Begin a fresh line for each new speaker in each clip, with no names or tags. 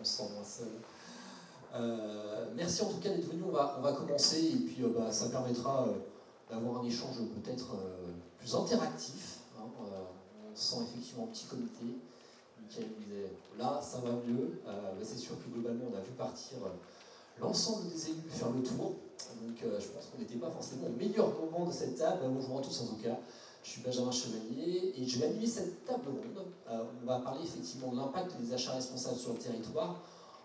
on se sent moins seul. Merci en tout cas d'être venu, on va commencer et puis ça permettra d'avoir un échange peut-être plus interactif. Hein, on se sent effectivement petit comité. Michael disait là ça va mieux, c'est sûr que globalement on a vu partir l'ensemble des élus faire le tour, donc je pense qu'on n'était pas forcément au meilleur moment de cette table. Bonjour à tous en tout cas, je suis Benjamin Chevalier et je vais animer cette table ronde. On va parler effectivement de l'impact des achats responsables sur le territoire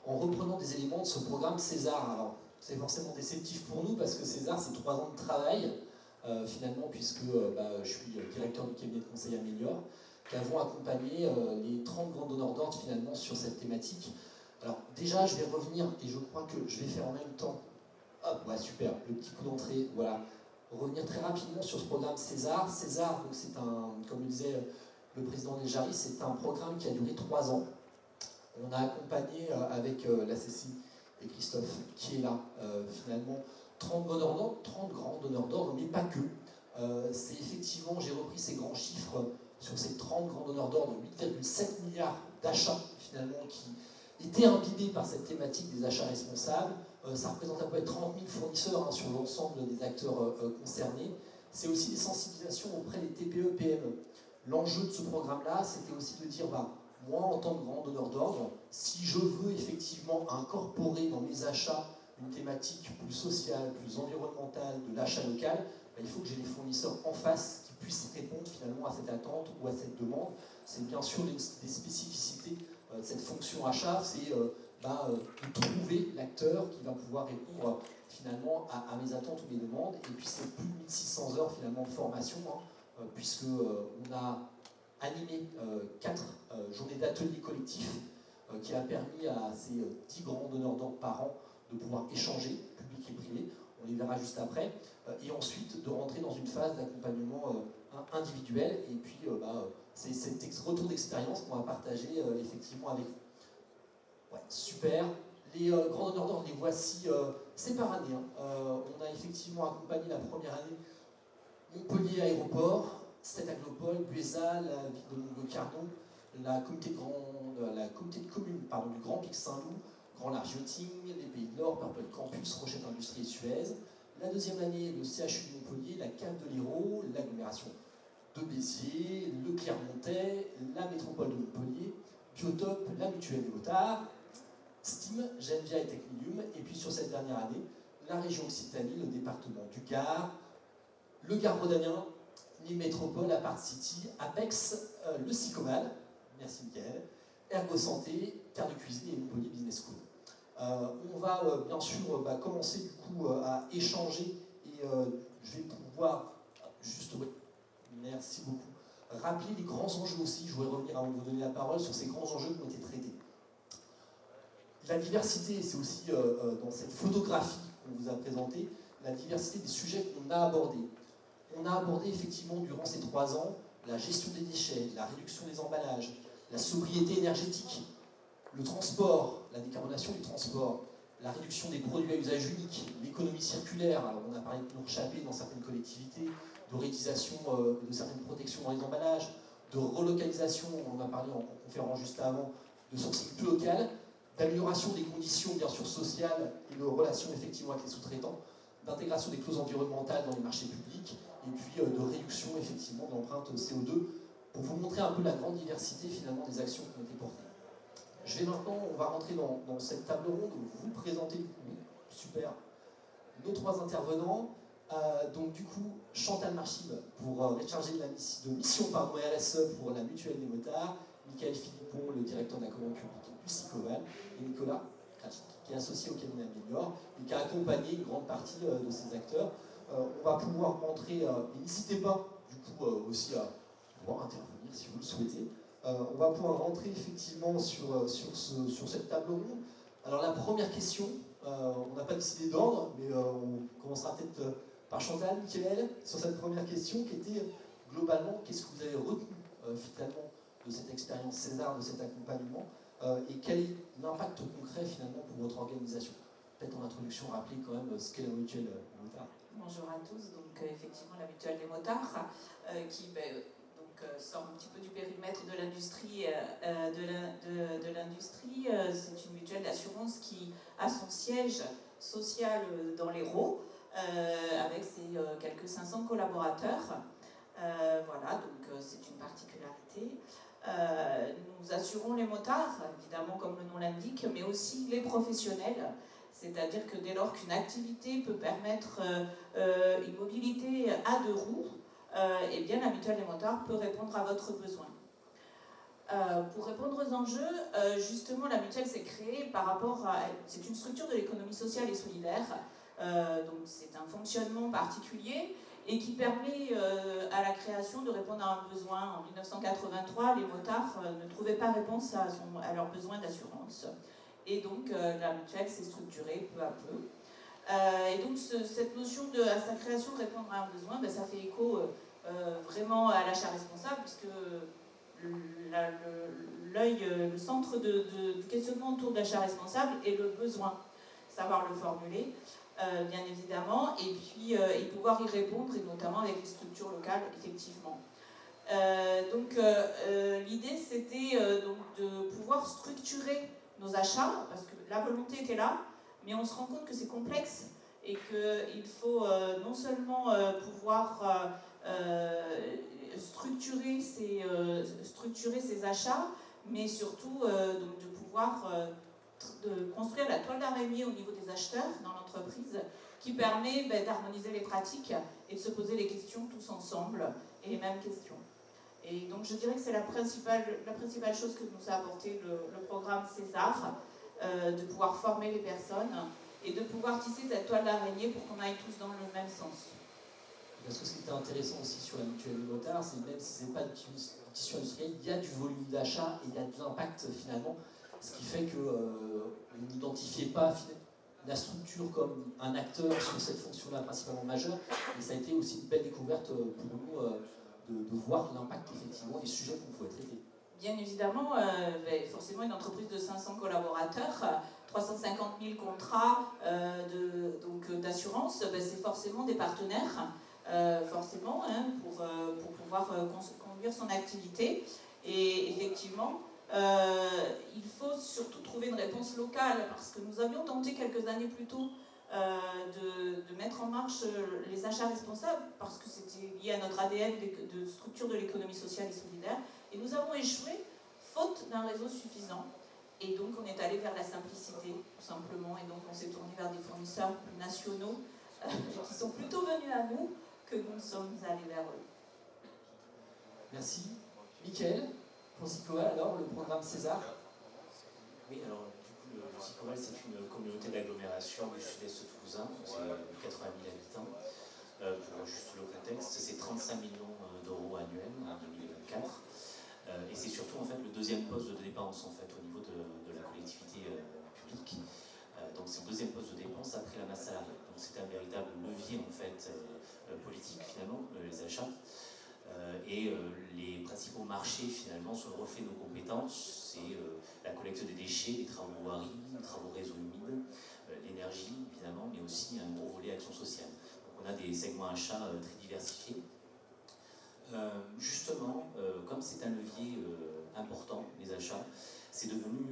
en reprenant des éléments de ce programme César. Alors c'est forcément déceptif pour nous parce que César c'est 3 ans de travail finalement, puisque je suis directeur du cabinet de conseil Améliore, qui avons accompagné les 30 grands donneurs d'ordre finalement sur cette thématique. Alors déjà je vais revenir et je crois que je vais faire en même temps, hop, ouais, super, le petit coup d'entrée, voilà, revenir très rapidement sur ce programme César. César, donc c'est un, comme le disait le président Léjari, c'est un programme qui a duré 3 ans. On a accompagné avec la Cécile et Christophe qui est là, finalement, 30 donneurs d'ordre, 30 grands donneurs d'ordre, mais pas que. C'est effectivement, j'ai repris ces grands chiffres sur ces 30 grands donneurs d'ordre, 8,7 milliards d'achats finalement qui étaient imbibés par cette thématique des achats responsables. Ça représente à peu près 30 000 fournisseurs sur l'ensemble des acteurs concernés. C'est aussi des sensibilisations auprès des TPE, PME. L'enjeu de ce programme-là, c'était aussi de dire, moi, en tant que grand donneur d'ordre, si je veux effectivement incorporer dans mes achats une thématique plus sociale, plus environnementale de l'achat local, il faut que j'ai des fournisseurs en face qui puissent répondre finalement à cette attente ou à cette demande. C'est bien sûr des spécificités de cette fonction achat, c'est de trouver l'acteur qui va pouvoir répondre finalement à mes attentes ou mes demandes. Et puis c'est plus de 1600 heures finalement de formation, puisqu'on a animé 4 journées d'ateliers collectifs qui a permis à ces 10 grands donneurs d'ordre par an de pouvoir échanger, public et privé, on les verra juste après, et ensuite de rentrer dans une phase d'accompagnement individuel, et puis c'est cet retour d'expérience qu'on va partager effectivement avec vous. Ouais, super. Les grands donneurs d'ordre, les voici, c'est par année. On a effectivement accompagné la première année Montpellier Aéroport, Stade Aglopole, Buesa, la ville de Montgocardon, la communauté de communes du Grand Pic Saint-Loup, Grand Large Yachting, les Pays de l'Or, Purple Campus, Rochette Industrie et Suez. La deuxième année, le CHU de Montpellier, la cave de l'Hérault, l'agglomération de Béziers, le Clermontais, la métropole de Montpellier, Biotop, la mutuelle des Motards, Steam, Genvia et Technilium, et puis sur cette dernière année, la région Occitanie, le département du Gard, le Gard rhodanien, les métropoles, Apart City, Apex, le Sycomal, merci Mickaël, Ergo Santé, Terre de Cuisine et Montpellier Business School. On va bien sûr commencer du coup à échanger et je vais pouvoir juste, merci beaucoup, rappeler les grands enjeux aussi. Je voudrais revenir avant de vous donner la parole sur ces grands enjeux qui ont été traités. La diversité, c'est aussi dans cette photographie qu'on vous a présentée, la diversité des sujets qu'on a abordés. On a abordé effectivement durant ces 3 ans la gestion des déchets, la réduction des emballages, la sobriété énergétique, le transport, la décarbonation du transport, la réduction des produits à usage unique, l'économie circulaire. Alors on a parlé de pneus rechappés dans certaines collectivités, de réutilisation de certaines protections dans les emballages, de relocalisation, on en a parlé en conférence juste avant, de sourcing plus local, d'amélioration des conditions bien sûr sociales et de relations effectivement avec les sous-traitants, d'intégration des clauses environnementales dans les marchés publics, et puis de réduction effectivement de l'empreinte CO2, pour vous montrer un peu la grande diversité finalement des actions qui ont été portées. Je vais maintenant, on va rentrer dans cette table ronde, vous présenter du coup, super, nos 3 intervenants. Donc du coup, Chantal Marchive pour recharger de mission RSE pour la mutuelle des motards, Michael Philippon, le directeur de la commande publique du Sycoval, et Nicolas Krachik, qui est associé au cabinet Améliore et qui a accompagné une grande partie de ces acteurs. On va pouvoir rentrer, et n'hésitez pas du coup aussi à pouvoir intervenir si vous le souhaitez. On va pouvoir rentrer effectivement sur cette table ronde. Alors la première question, on n'a pas décidé d'ordre, mais on commencera peut-être par Chantal, Michael, sur cette première question qui était globalement, qu'est-ce que vous avez retenu finalement de cette expérience César, de cet accompagnement, et quel est l'impact concret finalement pour votre organisation? Peut-être en introduction, rappeler quand même ce qu'est la mutuelle des motards.
Bonjour à tous, donc effectivement la mutuelle des motards, qui donc, sort un petit peu du périmètre de l'industrie. C'est une mutuelle d'assurance qui a son siège social dans l'Hérault, avec ses quelques 500 collaborateurs. Voilà, donc c'est une particularité. Nous assurons les motards, évidemment comme le nom l'indique, mais aussi les professionnels. C'est-à-dire que dès lors qu'une activité peut permettre une mobilité à 2 roues, eh bien la mutuelle des motards peut répondre à votre besoin. Pour répondre aux enjeux, justement la mutuelle s'est créée par rapport à... C'est une structure de l'économie sociale et solidaire, donc c'est un fonctionnement particulier et qui permet à la création de répondre à un besoin. En 1983, les motards ne trouvaient pas réponse à leurs besoins d'assurance. Et donc la mutuelle s'est structurée peu à peu. Et donc cette notion à sa création de répondre à un besoin, ben, ça fait écho vraiment à l'achat responsable, puisque le centre du questionnement autour de l'achat responsable est le besoin, savoir le formuler, bien évidemment, et puis et pouvoir y répondre, et notamment avec les structures locales, effectivement. L'idée c'était donc de pouvoir structurer nos achats, parce que la volonté était là, mais on se rend compte que c'est complexe et qu'il faut non seulement pouvoir structurer ces achats, mais surtout donc de pouvoir de construire la toile d'araignée au niveau des acheteurs dans l'entreprise qui permet d'harmoniser les pratiques et de se poser les questions tous ensemble et les mêmes questions. Et donc je dirais que c'est la principale chose que nous a apporté le programme César, de pouvoir former les personnes et de pouvoir tisser cette toile d'araignée pour qu'on aille tous dans le même sens.
Parce que ce qui était intéressant aussi sur la mutuelle des motards, c'est même si ce n'est pas du tissu industriel, il y a du volume d'achat et il y a de l'impact finalement, ce qui fait que vous n'identifiez pas la structure comme un acteur sur cette fonction-là principalement majeure, et ça a été aussi une belle découverte pour nous de voir l'impact effectivement des sujets qu'on pouvait traiter.
Bien évidemment, forcément une entreprise de 500 collaborateurs, 350 000 contrats d'assurance, c'est forcément des partenaires, forcément, hein, pour pouvoir conduire son activité. Et effectivement, il faut surtout trouver une réponse locale, parce que nous avions tenté quelques années plus tôt de mettre en marche les achats responsables, parce que c'était lié à notre ADN de structure de l'économie sociale et solidaire, et nous avons échoué faute d'un réseau suffisant. Et donc on est allé vers la simplicité, tout simplement, et donc on s'est tourné vers des fournisseurs plus nationaux qui sont plutôt venus à nous que nous sommes allés vers eux.
Merci. Mickaël, pour Sicoval, alors, le programme César.
Oui, alors du coup, le Sicoval, c'est une communauté d'agglomération du sud-est toulousain, c'est 80 000 habitants. Pour juste le contexte, c'est 35 millions d'euros annuels en 2024. Et c'est surtout en fait le deuxième poste de dépense en fait, au niveau de la collectivité publique. Donc c'est le deuxième poste de dépense après la masse salariale. Donc c'est un véritable levier en fait, politique finalement, les achats. Les principaux marchés finalement sont le reflet de nos compétences, c'est la collecte des déchets, les travaux voirie, les travaux réseaux humides, l'énergie évidemment, mais aussi un gros volet action sociale. Donc on a des segments achats très diversifiés. Justement, comme c'est un levier important, les achats, c'est devenu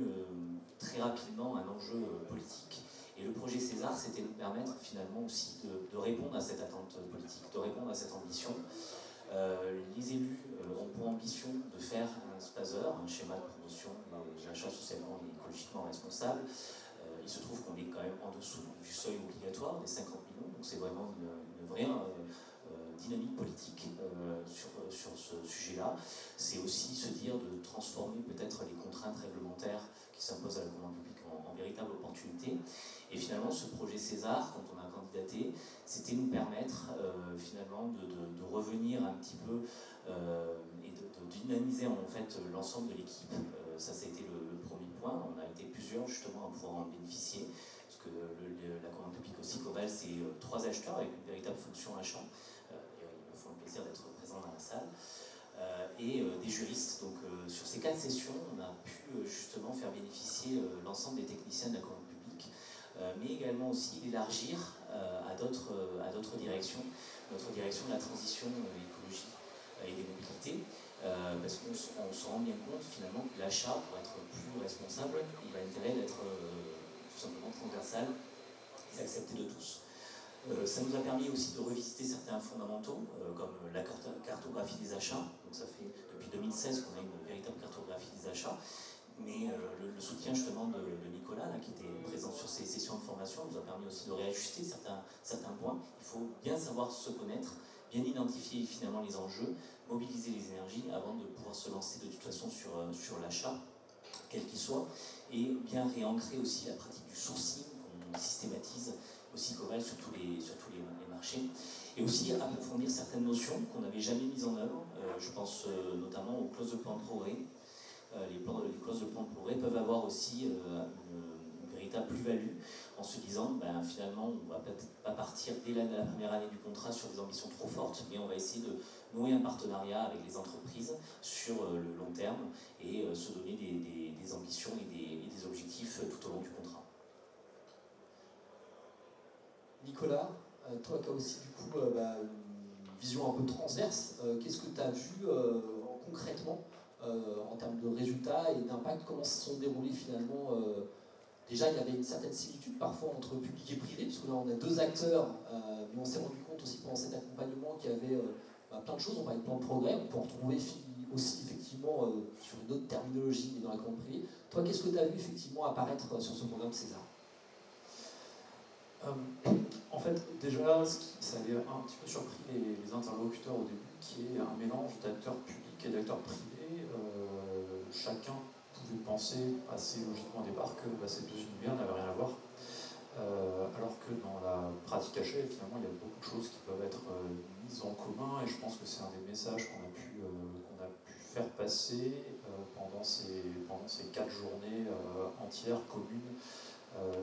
très rapidement un enjeu politique. Et le projet César, c'était de nous permettre finalement aussi de répondre à cette attente politique, de répondre à cette ambition. Les élus ont pour ambition de faire un SPASER, un schéma de promotion des achats socialement et écologiquement responsables. Il se trouve qu'on est quand même en dessous du seuil obligatoire des 50 millions, donc c'est vraiment une vraie dynamique politique sur ce sujet-là. C'est aussi se dire de transformer peut-être les contraintes réglementaires qui s'imposent à la commande publique en véritable opportunité. Et finalement, ce projet César, quand on a candidaté, c'était nous permettre finalement de revenir un petit peu et de dynamiser en fait l'ensemble de l'équipe. Ça a été le premier point. On a été plusieurs justement à pouvoir en bénéficier, parce que la commande publique aussi, Cobal, c'est 3 acheteurs avec une véritable fonction achat. Ils me font le plaisir d'être présents dans la salle. Et des juristes. Donc sur ces 4 sessions, on a pu justement faire bénéficier l'ensemble des techniciens de la commande publique, mais également aussi l'élargir à d'autres directions. Notre direction de la transition écologique et des mobilités, parce qu'on se rend bien compte finalement que l'achat, pour être plus responsable, il a intérêt d'être tout simplement transversal et accepté de tous. Ça nous a permis aussi de revisiter certains fondamentaux, comme la cartographie des achats. Donc ça fait depuis 2016 qu'on a une véritable cartographie des achats. Mais le soutien justement de Nicolas, là, qui était présent sur ces sessions de formation, nous a permis aussi de réajuster certains points. Il faut bien savoir se connaître, bien identifier finalement les enjeux, mobiliser les énergies avant de pouvoir se lancer de toute façon sur l'achat, quel qu'il soit, et bien réancrer aussi la pratique du sourcing qu'on systématise aussi Coval sur tous les marchés, et aussi approfondir certaines notions qu'on n'avait jamais mises en œuvre. Je pense notamment aux clauses de plan de progrès. Les clauses de plan de progrès peuvent avoir aussi une véritable plus-value en se disant finalement on ne va peut-être pas partir dès la première année du contrat sur des ambitions trop fortes, mais on va essayer de nouer un partenariat avec les entreprises sur le long terme et se donner des ambitions et des objectifs tout au long du contrat.
Nicolas, toi qui as aussi du coup une vision un peu transverse, qu'est-ce que tu as vu concrètement en termes de résultats et d'impact, comment se sont déroulés finalement déjà il y avait une certaine similitude parfois entre public et privé, parce que là on a deux acteurs, mais on s'est rendu compte aussi pendant cet accompagnement qu'il y avait plein de choses, on parlait de plan de progrès, on peut en retrouver aussi effectivement sur une autre terminologie mais dans la commande privée. Toi qu'est-ce que tu as vu effectivement apparaître sur ce programme César?
En fait, déjà, ça avait un petit peu surpris les interlocuteurs au début, qui est un mélange d'acteurs publics et d'acteurs privés. Chacun pouvait penser assez logiquement au départ que ces deux univers n'avaient rien à voir. Alors que dans la pratique achat, finalement, il y a beaucoup de choses qui peuvent être mises en commun, et je pense que c'est un des messages qu'on a pu faire passer pendant ces 4 journées entières communes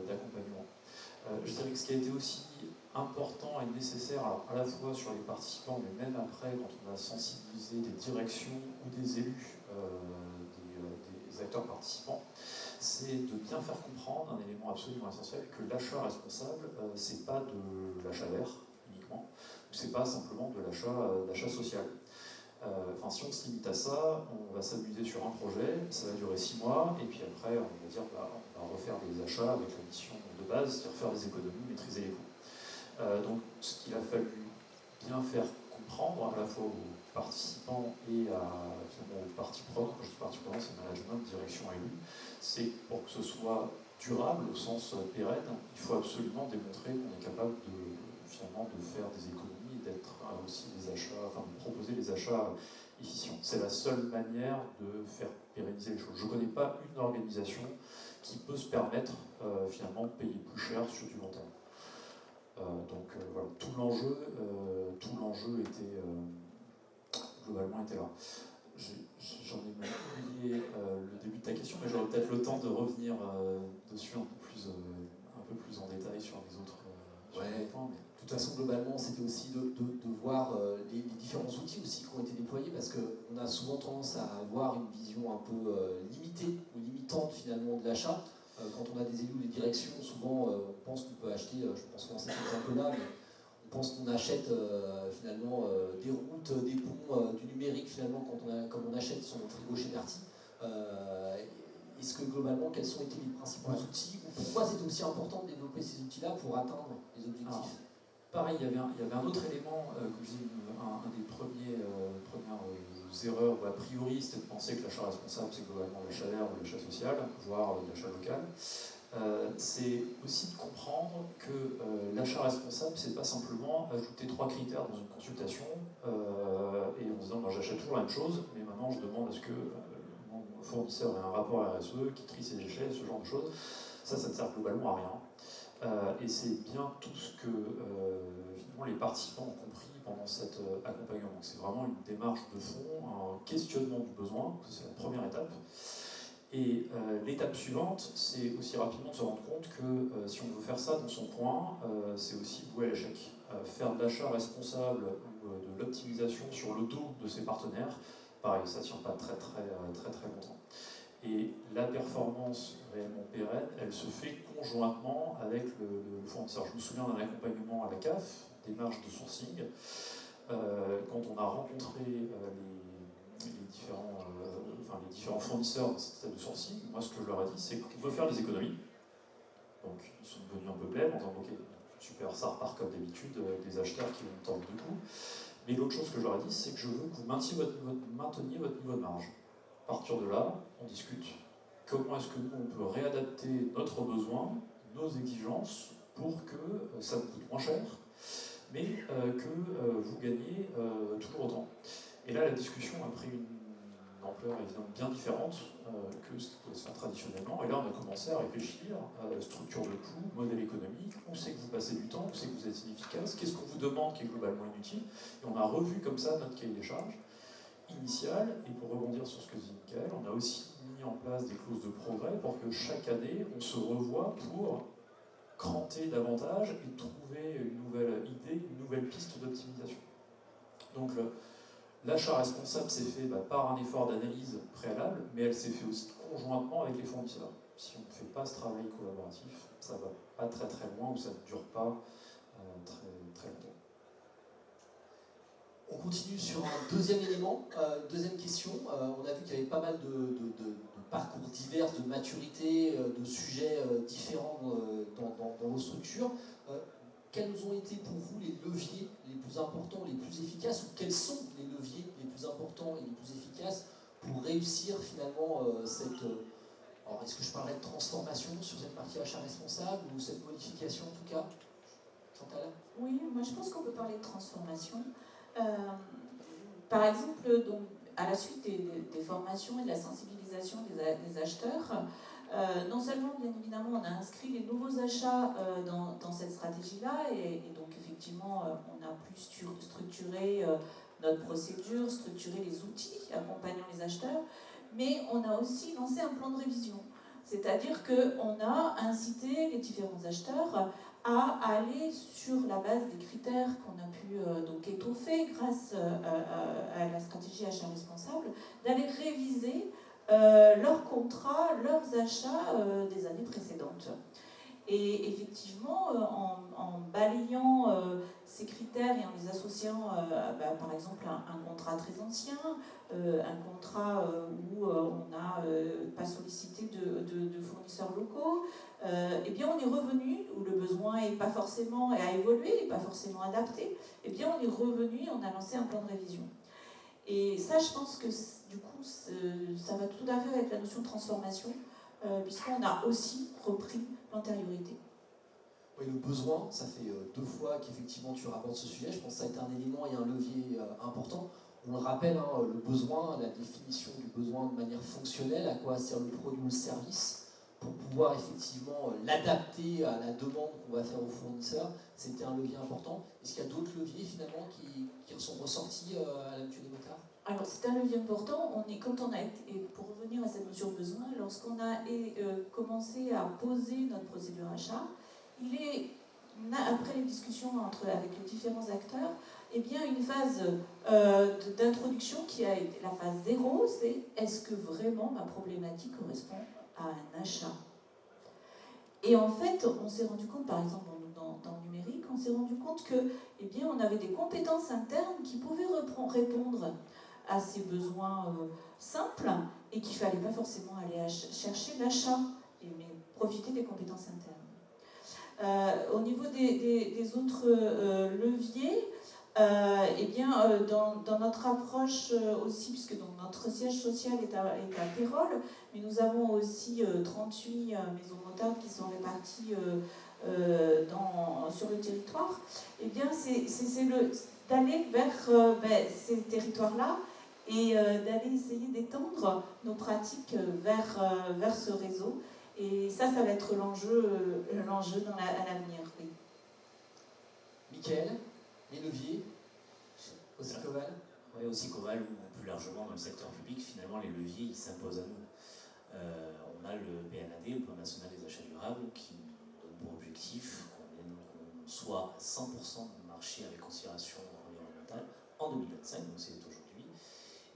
d'accompagnement. Je dirais que ce qui a été aussi important et nécessaire, alors à la fois sur les participants, mais même après, quand on a sensibilisé des directions ou des élus, des acteurs participants, c'est de bien faire comprendre un élément absolument essentiel, que l'achat responsable, c'est pas de l'achat vert uniquement, ou c'est pas simplement de l'achat social. Si on se limite à ça, on va s'amuser sur un projet, ça va durer 6 mois, et puis après on va dire on va refaire des achats avec la mission de base, c'est-à-dire faire des économies, maîtriser les coûts. Donc ce qu'il a fallu bien faire comprendre à la fois aux participants et aux parties prenantes, quand je dis parties prenantes, c'est management, direction et élus, c'est que pour que ce soit durable au sens pérenne, il faut absolument démontrer qu'on est capable de faire des économies, d'être aussi des achats, de proposer des achats efficients. C'est la seule manière de faire pérenniser les choses. Je ne connais pas une organisation qui peut se permettre finalement de payer plus cher sur du long terme. Voilà, tout l'enjeu était globalement était là. J'en ai même oublié le début de ta question, mais j'aurai peut-être le temps de revenir dessus un peu plus en détail sur les autres points. Mais...
De toute façon, globalement, c'était aussi de voir les différents outils aussi qui ont été déployés, parce qu'on a souvent tendance à avoir une vision un peu limitée ou limitante finalement de l'achat. Quand on a des élus ou des directions, souvent on pense qu'on peut acheter, je pense qu'on cet exemple-là, mais on pense qu'on achète finalement des routes, des ponts, du numérique finalement comme on achète son frigo chez Berti. Est-ce que globalement, quels ont été les principaux outils, ou pourquoi c'était aussi important de développer ces outils-là pour atteindre les objectifs?
Pareil, il y avait un autre élément, que je dis, un des premières erreurs, ou a priori, c'était de penser que l'achat responsable, c'est globalement l'achat vert ou l'achat social, voire l'achat local. C'est aussi de comprendre que l'achat responsable, c'est pas simplement ajouter 3 critères dans une consultation et en se disant j'achète toujours la même chose, mais maintenant je demande à ce que mon fournisseur ait un rapport RSE qui trie ses déchets, ce genre de choses. Ça ne sert globalement à rien. Et c'est bien tout ce que finalement les participants ont compris pendant cet accompagnement. C'est vraiment une démarche de fond, un questionnement du besoin, c'est la première étape. Et l'étape suivante, c'est aussi rapidement de se rendre compte que si on veut faire ça dans son coin, c'est aussi voué à l'échec. Faire de l'achat responsable ou de l'optimisation sur le dos de ses partenaires, pareil, ça ne tient pas très longtemps. Et la performance réellement pérenne, elle se fait conjointement avec le fournisseur. Je me souviens d'un accompagnement à la CAF, démarche de sourcing, quand on a rencontré les différents fournisseurs de cette système de sourcing, moi ce que je leur ai dit, c'est qu'on veut faire des économies. Donc ils sont devenus un peu blêmes en disant ok, super, ça repart comme d'habitude, des acheteurs qui vont me tordre de coups. Mais l'autre chose que je leur ai dit, c'est que je veux que vous mainteniez votre niveau de marge. À partir de là, on discute. Comment est-ce que nous, on peut réadapter notre besoin, nos exigences, pour que ça vous coûte moins cher, mais que vous gagnez toujours autant. Et là, la discussion a pris une ampleur évidemment bien différente que ce qui pouvait se faire traditionnellement. Et là, on a commencé à réfléchir à structure de coût, modèle économique, où c'est que vous passez du temps, où c'est que vous êtes inefficace, qu'est-ce qu'on vous demande qui est globalement inutile. Et on a revu comme ça notre cahier des charges initial. Et pour rebondir sur ce que dit Michael, on a aussi mis en place des clauses de progrès pour que chaque année, on se revoie pour cranter davantage et trouver une nouvelle idée, une nouvelle piste d'optimisation. Donc l'achat responsable s'est fait par un effort d'analyse préalable, mais elle s'est fait aussi conjointement avec les fournisseurs. Si on ne fait pas ce travail collaboratif, ça ne va pas très très loin ou ça ne dure pas très longtemps.
On continue sur un deuxième élément, deuxième question. On a vu qu'il y avait pas mal de parcours divers, de maturité, de sujets différents dans vos structures. Quels ont été pour vous les leviers les plus importants, les plus efficaces, ou quels sont les leviers les plus importants et les plus efficaces pour réussir finalement cette... alors est-ce que je parlerais de transformation sur cette partie achat responsable, ou cette modification en tout cas? Chantal?
Oui, moi je pense qu'on peut parler de transformation. Par exemple, donc, à la suite des formations et de la sensibilisation des acheteurs, non seulement, bien évidemment, on a inscrit les nouveaux achats dans cette stratégie-là, et donc effectivement, on a plus structuré notre procédure, structuré les outils accompagnant les acheteurs, mais on a aussi lancé un plan de révision. C'est-à-dire qu'on a incité les différents acheteurs à aller sur la base des critères qu'on a pu donc étoffer grâce à la stratégie achat responsable, d'aller réviser leurs contrats, leurs achats des années précédentes. Et effectivement, en balayant ces critères et en les associant, par exemple, à un contrat très ancien, un contrat où on n'a pas sollicité de fournisseurs locaux, eh bien on est revenu, où le besoin n'est pas forcément, a évolué, n'est pas forcément adapté, eh bien on est revenu et on a lancé un plan de révision. Et ça, je pense que du coup, ça va tout à fait avec la notion de transformation, puisqu'on a aussi repris l'antériorité.
Oui, le besoin, ça fait 2 fois qu'effectivement tu rapportes ce sujet. Je pense que ça a été un élément et un levier important. On le rappelle, hein, le besoin, la définition du besoin de manière fonctionnelle, à quoi sert le produit ou le service, pour pouvoir effectivement l'adapter à la demande qu'on va faire aux fournisseurs, c'était un levier important. Est-ce qu'il y a d'autres leviers finalement qui sont ressortis à la lecture des motards?
Alors c'est un levier important. Quand on a été, et pour revenir à cette notion de besoin, lorsqu'on a commencé à poser notre procédure achat, il est, après les discussions avec les différents acteurs, eh bien une phase d'introduction qui a été la phase 0, c'est est-ce que vraiment ma problématique correspond à un achat? Et en fait, on s'est rendu compte, par exemple dans le numérique, on s'est rendu compte que, eh bien, on avait des compétences internes qui pouvaient répondre à ces besoins simples, et qu'il ne fallait pas forcément aller chercher l'achat, mais profiter des compétences internes. Au niveau des autres leviers, eh bien, dans notre approche aussi, puisque donc, notre siège social est à Pérols, mais nous avons aussi 38 maisons motardes qui sont réparties sur le territoire, eh bien, c'est d'aller vers ces territoires-là et d'aller essayer d'étendre nos pratiques vers ce réseau. Et ça va être l'enjeu à l'avenir. Oui.
Michael, les leviers, aussi Coval?
Oui, aussi Coval, ou plus largement dans le secteur public, finalement les leviers ils s'imposent à nous. On a le PNAD, le Plan National des Achats Durables, qui donne pour objectif qu'on soit à 100% du marché avec considération environnementale en 2025, donc c'est aujourd'hui,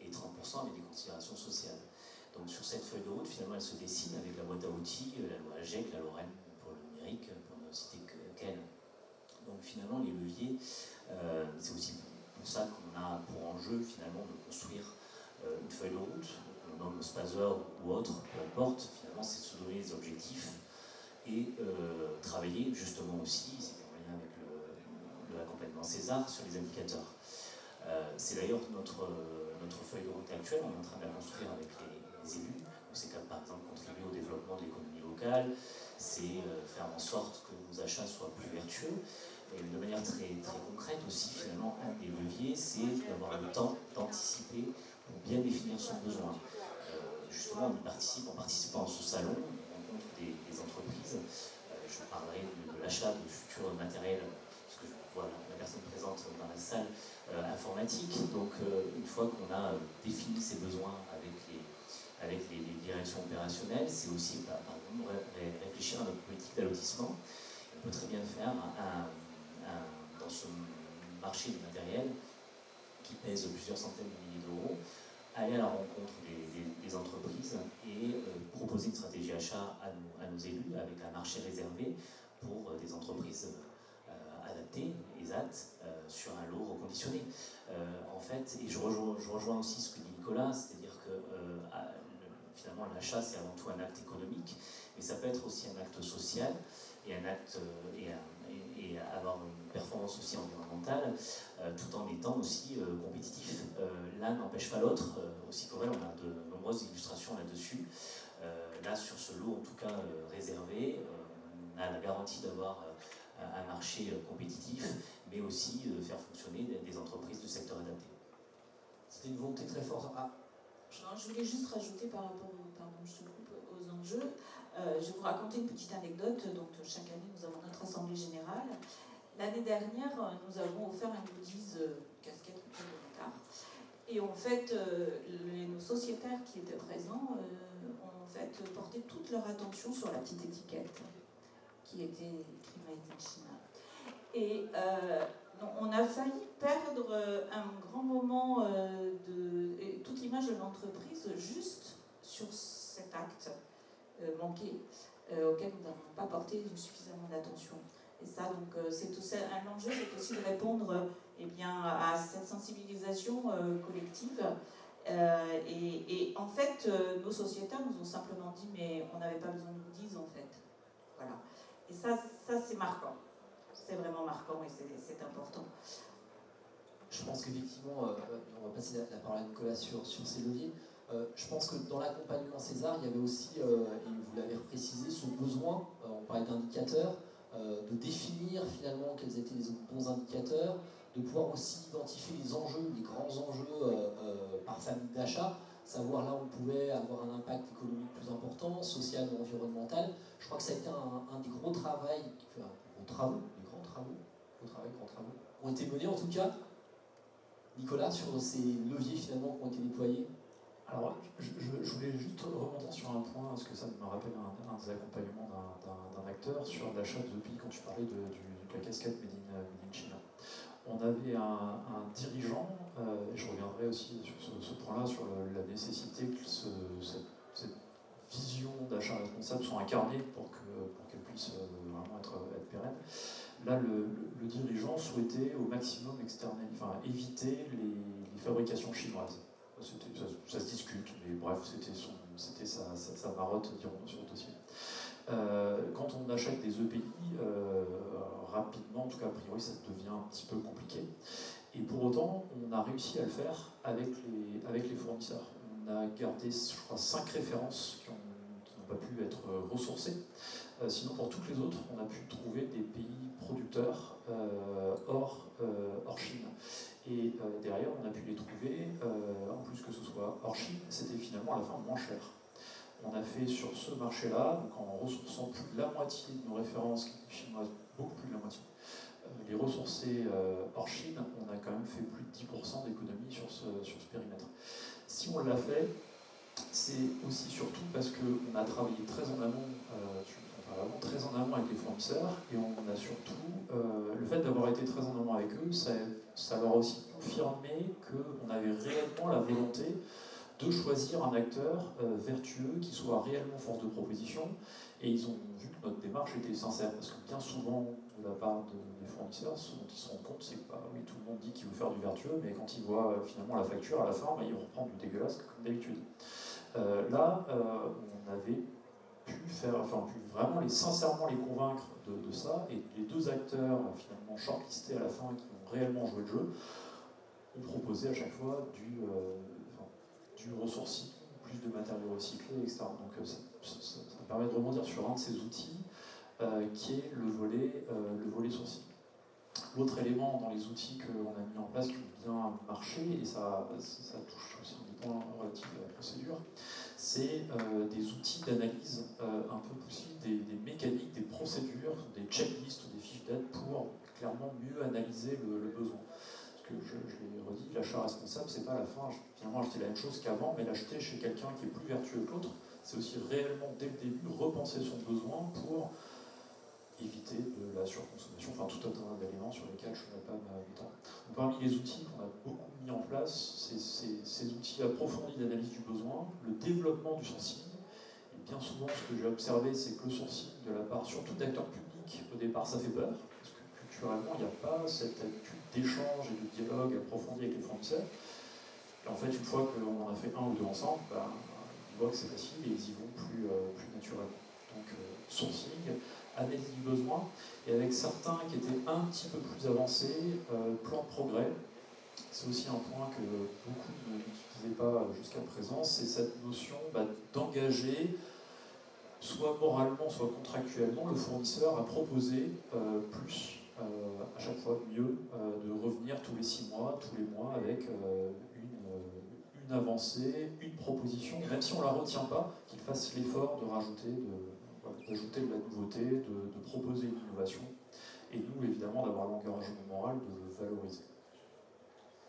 et 30% avec des considérations sociales. Donc sur cette feuille de route, finalement, elle se dessine avec la boîte à outils, la loi AGEC, la Lorraine pour le numérique, pour ne citer qu'elle. Donc finalement, les leviers, c'est aussi pour ça qu'on a pour enjeu finalement de construire une feuille de route, qu'on nomme Spazer ou autre, peu importe, finalement c'est de se donner des objectifs et travailler justement aussi, c'est en lien avec l'accompagnement César, sur les indicateurs. C'est d'ailleurs notre feuille de route actuelle, on est en train de la construire avec les élus. C'est comme par exemple contribuer au développement de l'économie locale, c'est faire en sorte que nos achats soient plus vertueux. Et de manière très, très concrète aussi, finalement, un des leviers, c'est d'avoir le temps d'anticiper pour bien définir son besoin. Justement, on participant à ce salon, on rencontre des entreprises. Je parlerai de l'achat de futurs matériels, parce que je vois la personne présente dans la salle informatique. Donc, une fois qu'on a défini ses besoins avec les directions opérationnelles, c'est aussi, par exemple, réfléchir à notre politique d'allotissement. On peut très bien faire dans ce marché du matériel qui pèse plusieurs centaines de milliers d'euros, aller à la rencontre des entreprises et proposer une stratégie achat à nos élus avec un marché réservé pour des entreprises adaptées, ESAT, sur un lot reconditionné. En fait, et je rejoins aussi ce que dit Nicolas, c'est-à-dire que finalement l'achat c'est avant tout un acte économique, mais ça peut être aussi un acte social et un acte et avoir une performance aussi environnementale, tout en étant aussi compétitif. L'un n'empêche pas l'autre. Au Sicorel, on a de nombreuses illustrations là-dessus. Là, sur ce lot, en tout cas réservé, on a la garantie d'avoir un marché compétitif, mais aussi faire fonctionner des entreprises de secteur adapté.
C'était une volonté très forte.
Je voulais juste rajouter par rapport aux enjeux. Je vais vous raconter une petite anecdote. Donc, chaque année, nous avons notre assemblée générale. L'année dernière, nous avons offert un goodies casquette de motard. Et en fait, nos sociétaires qui étaient présents ont en fait porté toute leur attention sur la petite étiquette qui était écrite Made in China. Et on a failli perdre un grand moment et toute l'image de l'entreprise juste sur cet acte manqué auquel nous n'avons pas porté suffisamment d'attention. Et ça, donc, c'est aussi un enjeu, c'est aussi de répondre à cette sensibilisation collective. Et en fait, nos sociétaires nous ont simplement dit, mais on n'avait pas besoin de goodies, en fait. Voilà. Et ça c'est marquant. C'est vraiment marquant et c'est important.
Je pense qu'effectivement, on va passer la parole à Nicolas sur ces leviers. Je pense que dans l'accompagnement César, il y avait aussi, et vous l'avez précisé, ce besoin, on parlait d'indicateurs, de définir finalement quels étaient les bons indicateurs, de pouvoir aussi identifier les enjeux, les grands enjeux par famille d'achat, savoir là où on pouvait avoir un impact économique plus important, social ou environnemental. Je crois que ça a été un des gros travaux, ont été menés en tout cas. Nicolas, sur ces leviers finalement qui ont été déployés.
Alors, je voulais juste remonter sur un point, parce que ça me rappelle un des accompagnements d'un acteur sur l'achat de pays quand tu parlais de la casquette Made in China. On avait un dirigeant, et je reviendrai aussi sur ce point-là, sur la nécessité que cette vision d'achat responsable soit incarnée pour qu'elle puisse vraiment être pérenne. Là, le dirigeant souhaitait au maximum éviter les fabrications chinoises. Ça se discute, mais bref, c'était sa marotte, dirons-nous, sur le dossier. Quand on achète des EPI, rapidement, en tout cas a priori, ça devient un petit peu compliqué. Et pour autant, on a réussi à le faire avec les fournisseurs. On a gardé, je crois, 5 références qui n'ont pas pu être ressourcées. Sinon, pour toutes les autres, on a pu trouver des pays producteurs hors Chine. Et derrière, on a pu les trouver, en plus que ce soit hors Chine, c'était finalement à la fin moins cher. On a fait sur ce marché-là, donc en ressourçant plus de la moitié de nos références chinoises, beaucoup plus de la moitié, les ressourcer hors Chine, on a quand même fait plus de 10% d'économie sur ce périmètre. Si on l'a fait, c'est aussi surtout parce qu'on a travaillé très en amont, avec les fournisseurs, et on a surtout, le fait d'avoir été très en amont avec eux, ça leur a aussi confirmé qu'on avait réellement la volonté de choisir un acteur vertueux qui soit réellement force de proposition Et ils ont vu que notre démarche était sincère, parce que bien souvent, de la part des fournisseurs, ce dont ils se rendent compte, c'est que oui, tout le monde dit qu'il veut faire du vertueux, mais quand il voit finalement la facture à la fin, il reprend du dégueulasse comme d'habitude. Là, on avait pu vraiment sincèrement les convaincre de ça, et les deux acteurs finalement shortlistés à la fin qui ont réellement joué le jeu ont proposé à chaque fois du ressourcing, plus de matériaux recyclés, etc. Donc ça permet de rebondir sur un de ces outils qui est le volet sourcing. L'autre élément dans les outils qu'on a mis en place qui ont bien marché, et ça touche aussi des points relatifs à la procédure, c'est des outils d'analyse un peu poussifs, des mécaniques, des procédures, des checklists, des fiches d'aide pour clairement mieux analyser le besoin. Parce que je l'ai redit, l'achat responsable, c'est pas à la fin, finalement acheter la même chose qu'avant, mais l'acheter chez quelqu'un qui est plus vertueux que l'autre, c'est aussi réellement dès le début repenser son besoin pour éviter de la surconsommation, enfin tout un tas d'éléments sur lesquels je ne vais pas m'étendre. Parmi les outils qu'on a beaucoup mis en place, c'est ces outils approfondis d'analyse du besoin, le développement du sourcing. Et bien souvent, ce que j'ai observé, c'est que le sourcing, de la part surtout d'acteurs publics, au départ, ça fait peur, parce que culturellement, il n'y a pas cette habitude d'échange et de dialogue approfondi avec les fournisseurs. Et en fait, une fois qu'on en a fait un ou deux ensemble, ils voient que c'est facile et ils y vont plus naturellement. Donc, sourcing, analyse du besoin, et avec certains qui étaient un petit peu plus avancés, plan de progrès. C'est aussi un point que beaucoup n'utilisaient pas jusqu'à présent, c'est cette notion d'engager, soit moralement, soit contractuellement, le fournisseur à proposer plus, à chaque fois mieux, de revenir tous les 6 mois, tous les mois, avec une avancée, une proposition, même si on ne la retient pas, qu'il fasse l'effort de rajouter d'ajouter de la nouveauté, de proposer une innovation, et nous, évidemment, d'avoir l'engagement moral de le valoriser.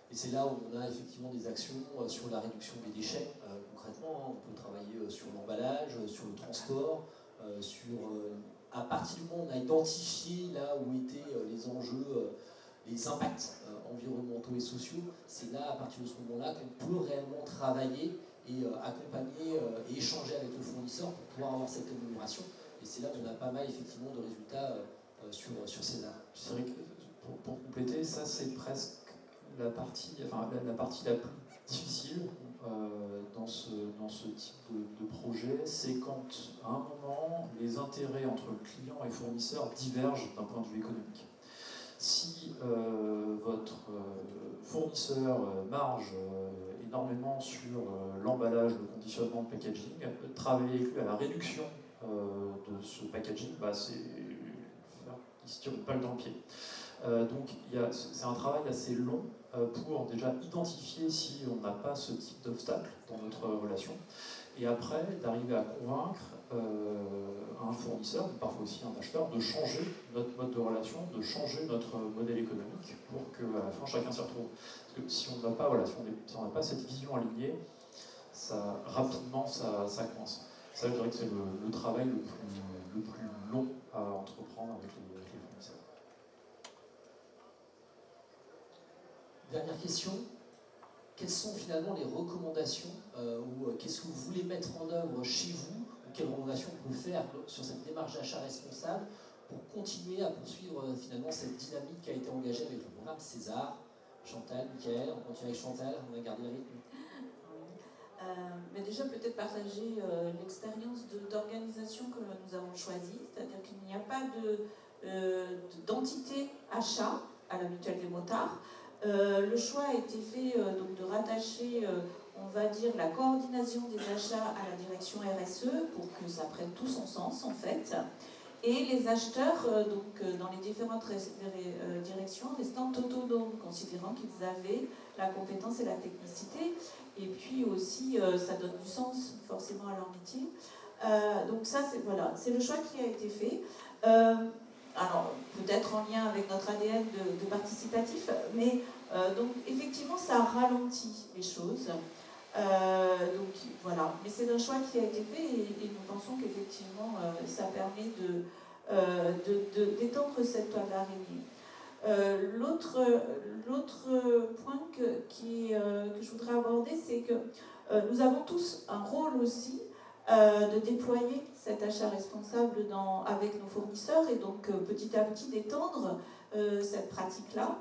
Et c'est là où on a effectivement des actions sur la réduction des déchets. Concrètement, on peut travailler sur l'emballage, sur le transport, à partir du moment où on a identifié là où étaient les enjeux, les impacts environnementaux et sociaux, c'est là, à partir de ce moment-là, qu'on peut réellement travailler et accompagner et échanger avec le fournisseur pour pouvoir avoir cette amélioration. Et c'est là qu'on a pas mal effectivement de résultats sur César.
C'est vrai que pour compléter, ça c'est presque la partie la plus difficile dans ce type de projet, c'est quand à un moment les intérêts entre le client et le fournisseur divergent d'un point de vue économique. Si votre fournisseur marge énormément sur l'emballage, le conditionnement, le packaging, travailler avec lui à la réduction de ce packaging, il se tire une balle dans le pied. Donc c'est un travail assez long pour déjà identifier si on n'a pas ce type d'obstacle dans notre relation, et après d'arriver à convaincre un fournisseur, mais parfois aussi un acheteur, de changer notre mode de relation, de changer notre modèle économique pour qu'à la fin chacun s'y retrouve. Parce que si on n'a pas, si on n'a pas cette vision alignée, rapidement ça coince. Ça, je dirais que c'est le travail le plus long à entreprendre avec les fournisseurs.
Dernière question. Quelles sont finalement les recommandations ou qu'est-ce que vous voulez mettre en œuvre chez vous, ou quelles recommandations vous pouvez faire sur cette démarche d'achat responsable pour continuer à poursuivre finalement cette dynamique qui a été engagée avec le programme César? Chantal, Mickaël, on continue avec Chantal, on va garder le rythme.
Mais déjà peut-être partager l'expérience d'organisation que nous avons choisie, c'est-à-dire qu'il n'y a pas d'entité achat à la Mutuelle des Motards. Le choix a été fait donc de rattacher, on va dire, la coordination des achats à la direction RSE pour que ça prenne tout son sens en fait. Et les acheteurs, dans les différentes directions, restant autonomes, considérant qu'ils avaient la compétence et la technicité. Et puis aussi, ça donne du sens forcément à leur métier. Donc ça, c'est le choix qui a été fait. Alors, peut-être en lien avec notre ADN de participatif, mais donc effectivement, ça ralentit les choses. Donc voilà, mais c'est un choix qui a été fait et nous pensons qu'effectivement, ça permet d'étendre cette toile d'araignée. L'autre point que je voudrais aborder, c'est que nous avons tous un rôle aussi de déployer cet achat responsable avec nos fournisseurs et donc petit à petit d'étendre cette pratique-là.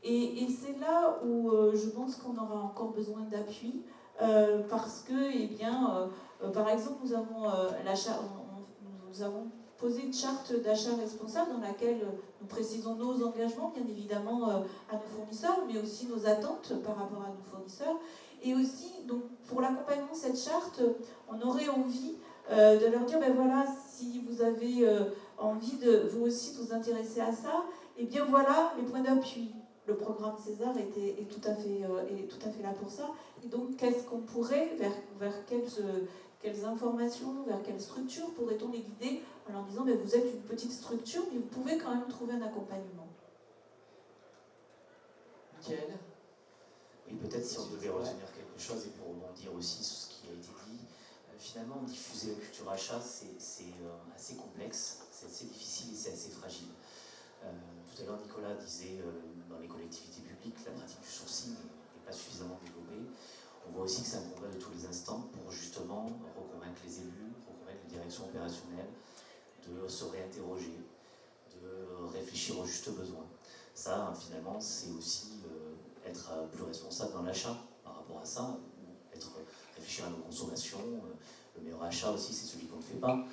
Et c'est là où je pense qu'on aura encore besoin d'appui parce que, eh bien, par exemple, nous avons posé une charte d'achat responsable dans laquelle nous précisons nos engagements, bien évidemment, à nos fournisseurs, mais aussi nos attentes par rapport à nos fournisseurs. Et aussi, donc, pour l'accompagnement de cette charte, on aurait envie de leur dire, ben voilà, si vous avez envie de vous aussi vous intéresser à ça, eh bien voilà les points d'appui. Le programme César est tout à fait là pour ça. Et donc, qu'est-ce qu'on pourrait, vers quelles informations, vers quelles structures pourrait-on les guider en leur disant, ben, vous êtes une petite structure, mais vous pouvez quand même trouver un accompagnement.
Michael ?
Oui, peut-être si on devait retenir quelque chose, et pour rebondir aussi sur ce qui a été dit, finalement, diffuser la culture achat, c'est assez complexe, c'est assez difficile et c'est assez fragile. Tout à l'heure, Nicolas disait, dans les collectivités publiques, la pratique du sourcing n'est pas suffisamment développée. On voit aussi que c'est un combat de tous les instants pour justement reconvaincre les élus, reconvaincre les directions opérationnelles, de se réinterroger, de réfléchir aux justes besoins. Ça, finalement, c'est aussi être plus responsable dans l'achat par rapport à ça, réfléchir à nos consommations. Le meilleur achat aussi, c'est celui qu'on ne fait pas.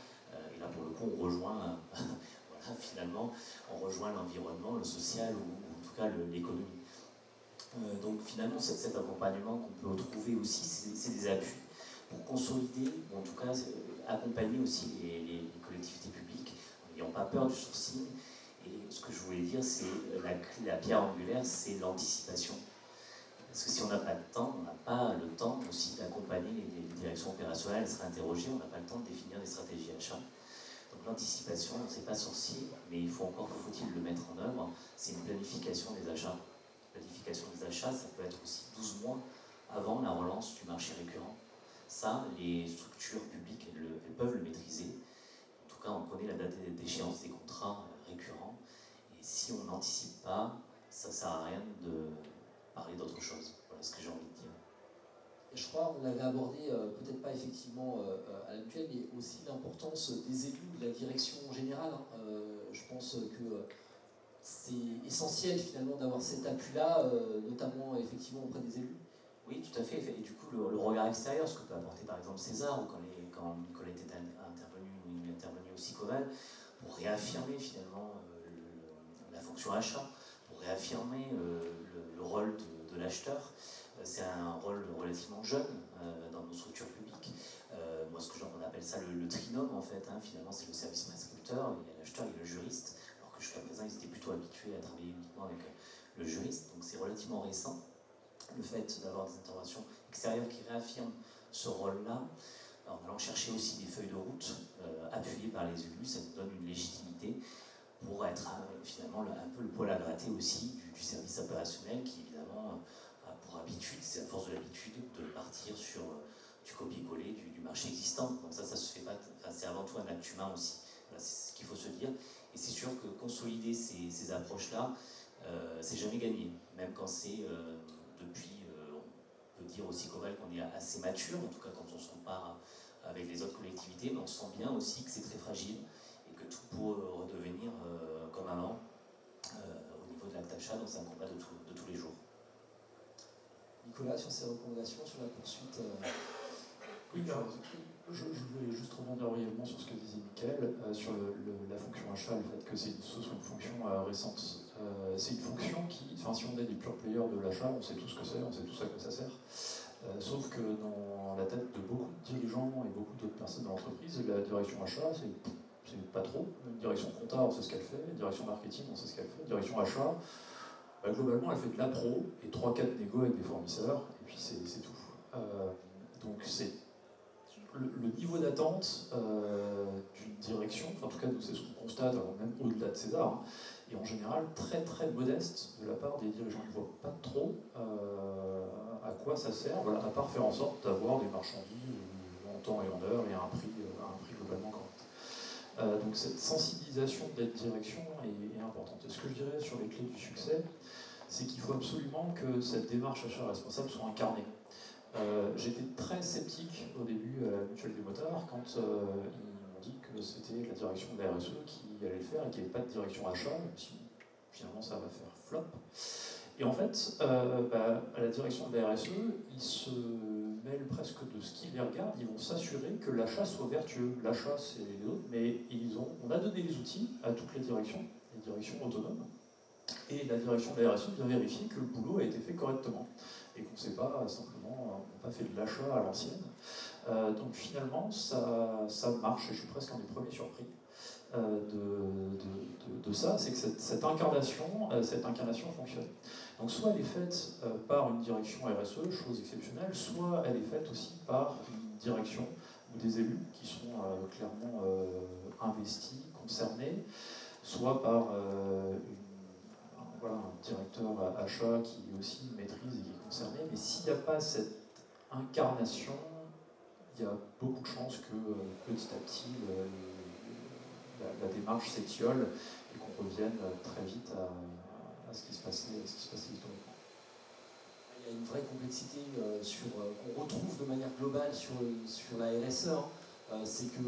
Et là, pour le coup, on rejoint, voilà, finalement, on rejoint l'environnement, le social ou en tout cas l'économie. Donc finalement, cet accompagnement qu'on peut trouver aussi, c'est des appuis pour consolider, ou en tout cas accompagner aussi les collectivités publiques, en n'ayant pas peur du sourcing. Et ce que je voulais dire, c'est la pierre angulaire, c'est l'anticipation. Parce que si on n'a pas de temps, on n'a pas le temps aussi d'accompagner les directions opérationnelles, de se réinterroger, on n'a pas le temps de définir des stratégies achats. Donc l'anticipation, c'est pas sorcier, mais faut-il le mettre en œuvre, c'est une planification des achats. Planification des achats, ça peut être aussi 12 mois avant la relance du marché récurrent. Ça, les structures publiques, elles peuvent le maîtriser. En tout cas, on connaît la date d'échéance des contrats récurrents. Et si on n'anticipe pas, ça ne sert à rien de parler d'autre chose. Voilà ce que j'ai envie de dire.
Et je crois qu'on l'avait abordé, peut-être pas effectivement à l'actuel, mais aussi l'importance des élus, de la direction générale. Je pense que c'est essentiel finalement d'avoir cet appui-là, notamment effectivement auprès des élus.
Oui, tout à fait. Et du coup, le regard extérieur, ce que peut apporter par exemple César, ou quand Nicolas était intervenu, ou il est intervenu aussi Coval, pour réaffirmer finalement la fonction achat, pour réaffirmer le rôle de l'acheteur. C'est un rôle relativement jeune dans nos structures publiques. Moi, on appelle ça le trinôme en fait. Finalement, c'est le service prescripteur, il y a l'acheteur et le juriste. Alors que jusqu'à présent, ils étaient plutôt habitués à travailler uniquement avec le juriste. Donc c'est relativement récent. Le fait d'avoir des interventions extérieures qui réaffirment ce rôle-là, en allant chercher aussi des feuilles de route appuyées par les élus, ça nous donne une légitimité pour être finalement un peu le poil à gratter aussi du service opérationnel qui évidemment a pour habitude, c'est la force de l'habitude, de partir sur du copier-coller du marché existant. Donc ça se fait pas, c'est avant tout un acte humain aussi. Voilà, c'est ce qu'il faut se dire. Et c'est sûr que consolider ces approches-là, c'est jamais gagné, même quand c'est depuis, on peut dire aussi Coval qu'on est assez mature, en tout cas quand on se compare avec les autres collectivités, mais on sent bien aussi que c'est très fragile et que tout peut redevenir comme avant au niveau de l'acte d'achat, donc c'est un combat de tous les jours.
Nicolas, sur ces recommandations, sur la poursuite
Oui, je voulais juste rebondir brièvement sur ce que disait Mickaël, sur la fonction achat, le fait que ce soit une fonction récente. C'est une fonction qui, si on est des pure players de l'achat, on sait tout ce que c'est, on sait tout à quoi ça sert. Sauf que dans la tête de beaucoup de dirigeants et beaucoup d'autres personnes dans l'entreprise, la direction achat, c'est pas trop. Une direction compta, on sait ce qu'elle fait. Une direction marketing, on sait ce qu'elle fait. Une direction achat, globalement, elle fait de l'appro et 3-4 négos avec des fournisseurs, et puis c'est tout. Donc c'est le niveau d'attente d'une direction, en tout cas nous c'est ce qu'on constate, même au-delà de César, et en général très très modeste de la part des dirigeants. Ils ne voient pas trop à quoi ça sert, voilà, à part faire en sorte d'avoir des marchandises en temps et en heure et à un prix globalement correct. Donc cette sensibilisation de la direction est importante. Et ce que je dirais sur les clés du succès, c'est qu'il faut absolument que cette démarche achat responsable soit incarnée. J'étais très sceptique au début à la Mutuelle des motards quand ils m'ont dit que c'était la direction de la RSE qui allait le faire et qu'il n'y avait pas de direction achat. Je me suis dit, finalement, ça va faire flop. Et en fait, à la direction de la RSE, ils se mêlent presque de ce qu'ils les regardent. Ils vont s'assurer que l'achat soit vertueux. L'achat, c'est les autres, mais on a donné les outils à toutes les directions autonomes. Et la direction de la RSE vient vérifier que le boulot a été fait correctement. Et qu'on ne s'est pas simplement, on n'a pas fait de l'achat à l'ancienne. Donc finalement, ça marche, et je suis presque un des premiers surpris de ça, c'est que cette incarnation fonctionne. Donc soit elle est faite par une direction RSE, chose exceptionnelle, soit elle est faite aussi par une direction ou des élus qui sont clairement investis, concernés, soit par un directeur achat qui aussi maîtrise et qui est concerné. Mais s'il n'y a pas cette incarnation, il y a beaucoup de chances que petit à petit la démarche s'étiole et qu'on revienne très vite à ce qui se passait historiquement.
Il y a une vraie complexité qu'on retrouve de manière globale sur la RSE. C'est que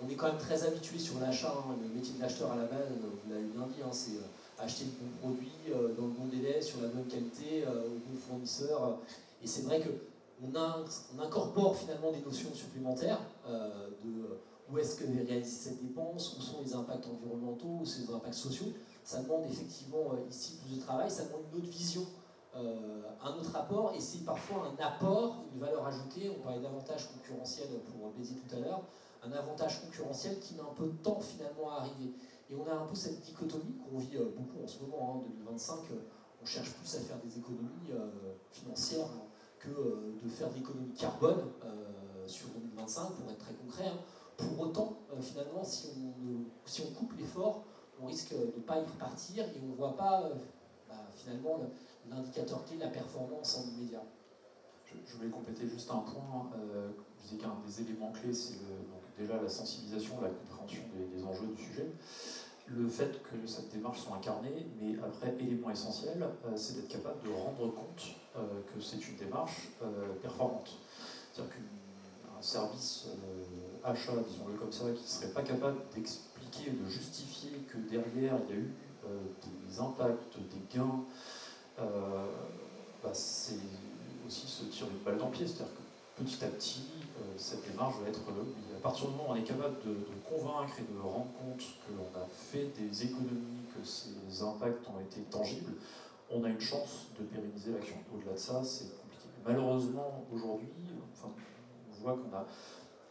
on est quand même très habitué sur l'achat. Le métier de l'acheteur à la base, vous l'avez bien dit, c'est acheter le bon produit dans le bon délai, sur la bonne qualité, au bon fournisseur. Et c'est vrai qu'on incorpore finalement des notions supplémentaires de où est-ce que est réalisée cette dépense, où sont les impacts environnementaux, où sont les impacts sociaux. Ça demande effectivement ici plus de travail, ça demande une autre vision, un autre apport, et c'est parfois un apport, une valeur ajoutée. On parlait d'avantage concurrentiel pour Béziers tout à l'heure, un avantage concurrentiel qui met un peu de temps finalement à arriver. Et on a un peu cette dichotomie qu'on vit beaucoup en ce moment, en 2025. On cherche plus à faire des économies financières que de faire de l'économie carbone sur 2025, pour être très concret. Pour autant, finalement, si on coupe l'effort, on risque de ne pas y repartir et on ne voit pas finalement l'indicateur clé de la performance en immédiat.
Je voulais compléter juste un point. Je disais qu'un des éléments clés, c'est déjà la sensibilisation, la compréhension des enjeux du sujet. Le fait que cette démarche soit incarnée, mais après, élément essentiel, c'est d'être capable de rendre compte que c'est une démarche performante. C'est-à-dire qu'un service achat, disons-le comme ça, qui ne serait pas capable d'expliquer, de justifier que derrière il y a eu des impacts, des gains, c'est aussi se tirer une balle dans le pied. C'est-à-dire que petit à petit, cette démarche va être à partir du moment où on est capable de convaincre et de rendre compte qu'on a fait des économies, que ces impacts ont été tangibles, on a une chance de pérenniser l'action. Au-delà de ça, c'est compliqué. Malheureusement, aujourd'hui, on voit qu'on a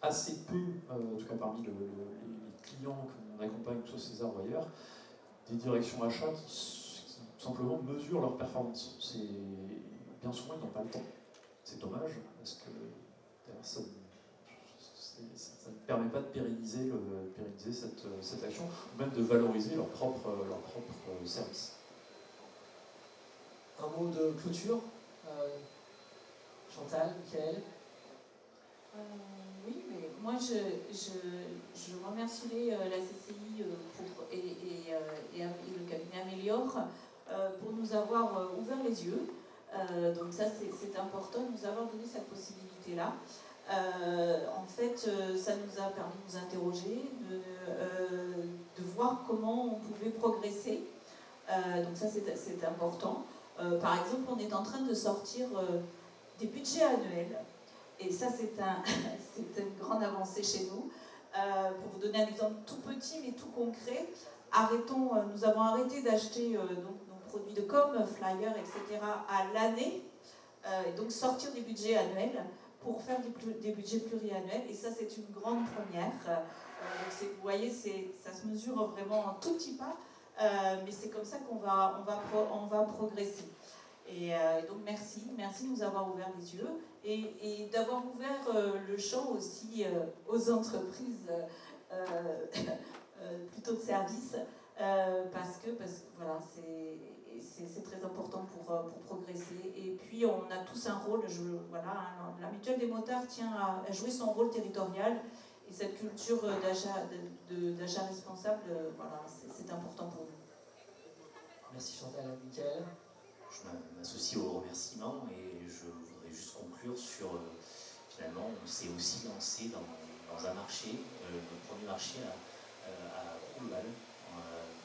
assez peu, en tout cas parmi les clients qu'on accompagne, soit César ou ailleurs, des directions achats qui simplement mesurent leur performance. Bien souvent, ils n'ont pas le temps. C'est dommage, parce que ça ne permet pas de pérenniser cette action, ou même de valoriser leur propre service.
Un mot de clôture, Chantal, Michael?
Oui, mais moi je remercierai la CCI et le cabinet Améliore pour nous avoir ouvert les yeux. Donc ça c'est important, de nous avoir donné cette possibilité-là. En fait, ça nous a permis de nous interroger, de voir comment on pouvait progresser. Donc ça c'est important. Par exemple, on est en train de sortir des budgets annuels. Et ça, c'est une grande avancée chez nous. Pour vous donner un exemple tout petit mais tout concret, nous avons arrêté d'acheter nos produits de com, flyers, etc. à l'année, et donc sortir des budgets annuels pour faire des budgets pluriannuels. Et ça, c'est une grande première. Donc vous voyez, ça se mesure vraiment en tout petit pas, mais c'est comme ça qu'on va progresser. Et donc merci de nous avoir ouvert les yeux et d'avoir ouvert le champ aussi aux entreprises plutôt de services, parce que voilà, c'est très important pour progresser. Et puis on a tous un rôle, la Mutuelle des motards tient à jouer son rôle territorial, et cette culture d'achat responsable, voilà, c'est important pour nous.
Merci Chantal. Michael?
Je m'associe aux remerciements et je voudrais voulais juste conclure sur, finalement, on s'est aussi lancé dans un marché, le premier marché à coût global.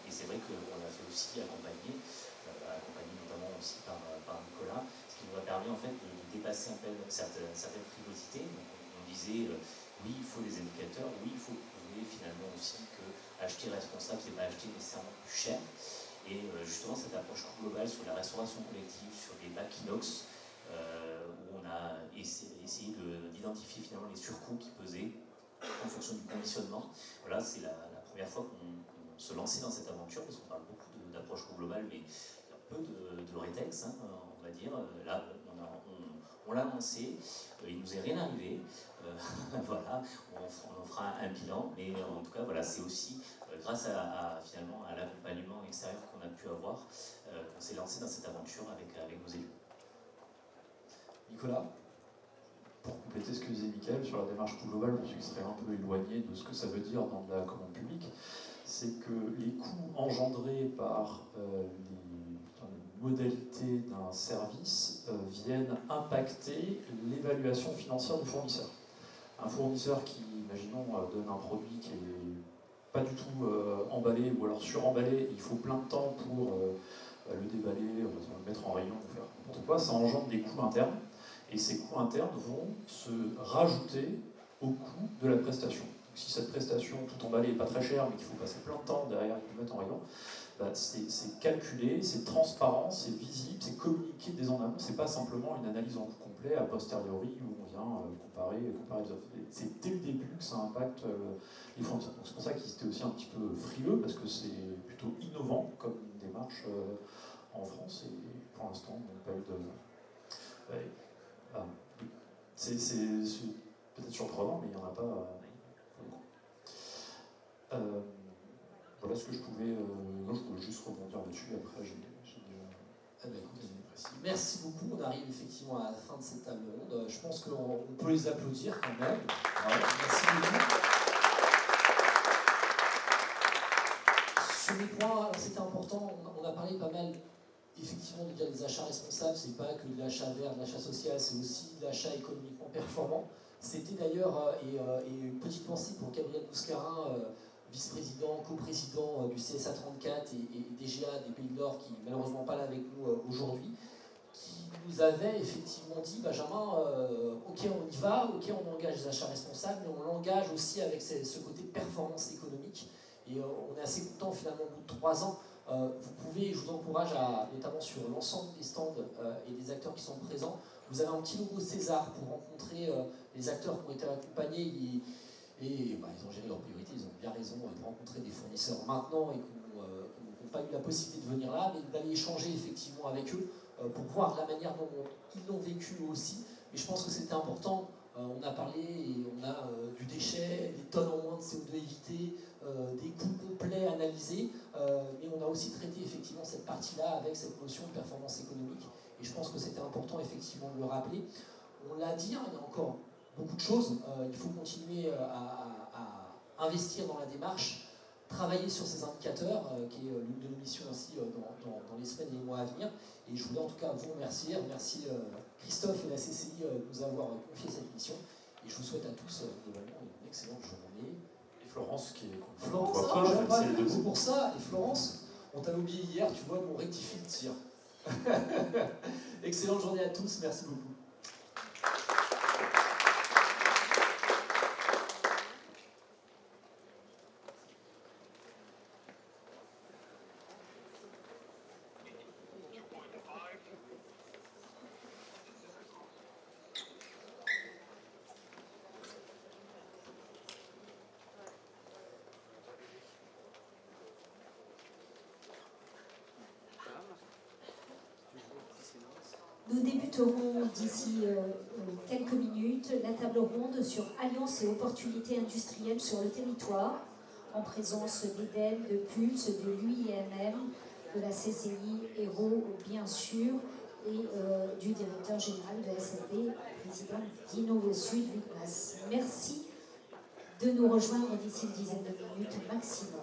Et c'est vrai qu'on l'a fait aussi accompagné notamment aussi par Nicolas, ce qui nous a permis en fait de dépasser un peu certaines frivolités. Donc, on disait, oui, il faut des indicateurs, oui, il faut prouver finalement aussi que acheter responsable, c'est pas acheter nécessairement plus cher. Et justement, cette approche globale sur la restauration collective, sur les bacs inox, où on a essayé d'identifier finalement les surcoûts qui pesaient en fonction du conditionnement. Voilà, c'est la première fois qu'on se lançait dans cette aventure, parce qu'on parle beaucoup d'approche globale, mais il y a peu de rétex, hein, on va dire. Là, on l'a lancé, il nous est rien arrivé. Voilà, on en fera un bilan, mais en tout cas, voilà, c'est aussi grâce finalement à l'accompagnement extérieur qu'on a pu avoir qu'on s'est lancé dans cette aventure avec nos élus.
Nicolas?
Pour compléter ce que disait Michael sur la démarche coût global, pour ceux qui seraient un peu éloignés de ce que ça veut dire dans de la commande publique, c'est que les coûts engendrés par les modalités d'un service viennent impacter l'évaluation financière du fournisseur. Un fournisseur qui, imaginons, donne un produit qui est pas du tout emballé ou alors suremballé, il faut plein de temps pour le déballer, le mettre en rayon, faire n'importe quoi, ça engendre des coûts internes. Et ces coûts internes vont se rajouter au coût de la prestation. Donc, si cette prestation tout emballée n'est pas très chère, mais qu'il faut passer plein de temps derrière pour le mettre en rayon, bah, c'est calculé, c'est transparent, c'est visible, c'est communiqué dès en amont. C'est pas simplement une analyse en coût complet a posteriori où on vient comparer les offres. C'est dès le début que ça impacte les fournisseurs. Donc c'est pour ça qu'ils étaient aussi un petit peu frileux, parce que c'est plutôt innovant comme démarche en France, et pour l'instant, on n'a pas eu de... Ouais. C'est peut-être surprenant, mais il n'y en a pas. Voilà ce que je pouvais. Moi, je pouvais juste rebondir là-dessus. Après, j'ai déjà.
Merci beaucoup. On arrive effectivement à la fin de cette table ronde. Je pense qu'on peut les applaudir quand même. Voilà, merci beaucoup. Sur les points, c'était important. On a parlé pas mal. Effectivement, de dire des achats responsables, c'est pas que de l'achat vert, de l'achat social, c'est aussi de l'achat économiquement performant. C'était d'ailleurs, et une petite pensée pour Gabriel Bouscarin, vice-président, coprésident du CSA 34 et DGA des Pays de l'Or, qui n'est malheureusement pas là avec nous aujourd'hui, qui nous avait effectivement dit, Benjamin, ok on y va, ok on engage des achats responsables, mais on l'engage aussi avec ce côté performance économique. Et on est assez content finalement au bout de 3 ans. Vous pouvez, je vous encourage notamment sur l'ensemble des stands et des acteurs qui sont présents, vous avez un petit logo César pour rencontrer les acteurs qui ont été accompagnés et ils ont géré leurs priorités, ils ont bien raison de rencontrer des fournisseurs maintenant et qui n'ont pas eu la possibilité de venir là, mais d'aller échanger effectivement avec eux pour voir la manière dont ils l'ont vécu aussi. Et je pense que c'était important. On a parlé et on a du déchet, des tonnes en moins de CO2 évitées, des coûts complets analysés, mais on a aussi traité effectivement cette partie-là avec cette notion de performance économique. Et je pense que c'était important effectivement de le rappeler. On l'a dit, il y a encore beaucoup de choses. Il faut continuer à investir dans la démarche, travailler sur ces indicateurs, qui est l'une de nos missions aussi dans les semaines et les mois à venir. Et je voulais en tout cas vous remercier Christophe et la CCI de nous avoir confié cette mission. Et je vous souhaite à tous globalement une excellente journée.
Et Florence qui est...
Florence, c'est pour ça. Et Florence, on t'a oublié hier, tu vois, on rectifie le tir. Excellente journée à tous, merci beaucoup.
Nous débuterons d'ici quelques minutes la table ronde sur Alliances et opportunités industrielles sur le territoire, en présence d'EDEM, de Pulse, de l'UIMM, de la CCI, Hérault bien sûr, et du directeur général de la SNP, président d'Innovo Sud, Luc Masse. Merci de nous rejoindre d'ici une dizaine de minutes maximum.